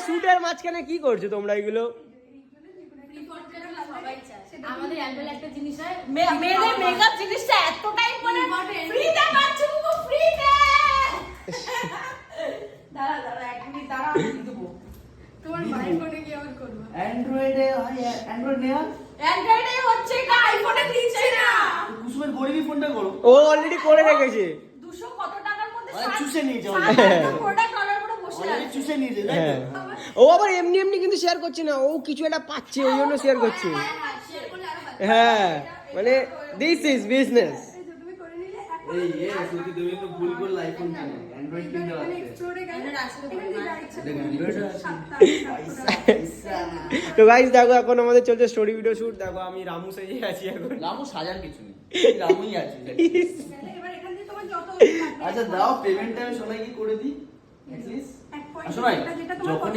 শুটের মাঝখানে কি করছো তোমরা এগুলো? আমাদের অ্যান্ড্রয়েড একটা জিনিস হয়, মেয়েদের মেকআপ জিনিসটা এতটাই ইম্পর্টেন্ট। ফ্রিতে পাচ্ছো গো, ফ্রিতে। দাঁড়া 1 মিনিট দাঁড়া, আমি দেবো। তোমার ভাই ফোনে কি আবার করবো? অ্যান্ড্রয়েডে হয়, অ্যান্ড্রয়েড নেওয়া অ্যান্ড্রয়েডে হচ্ছে না, আইফোনে দিচ্ছে না। কুসুমের গরিবই ফোনটা করো। ও অলরেডি করে রেখেছে। 200 কত টাকার মধ্যে চুষে নিয়ে যাও, প্রোডাক্ট অর্ডার করে বসে অলরেডি আছে। চুষে নিয়ে যাও, তাই হ্যাঁ তো? ও আবার এমনি এমনি কিন্তু শেয়ার করছে না, ও কিছু একটা পাচ্ছে ওই জন্য শেয়ার করছে। শেয়ার করলে আরো ভালো। হ্যাঁ মানে দিস ইজ বিজনেস। তুমি করে নিলে এই সত্যি তুমি তো ভুল করলে আইফোন কিনে অ্যান্ড্রয়েড কিনতে মানে পারতে। এক্সপ্লোরে গেলে আসলে দেখ অ্যান্ড্রয়েড আছে। পয়সা। তো গাইস দেখো এখন আমাদের চলছে স্টোরি ভিডিও শুট। দেখো আমি রামু সেজে আছি এখন। রামু সাজার কিছু নেই, রামুই আছে। এবার এখান থেকে তোমার যত আচ্ছা দাও পেমেন্টটা আমি সোনাই কি করে দিই, প্লিজ। এক পয়েন্ট সোনাই যেটা তোমার যখন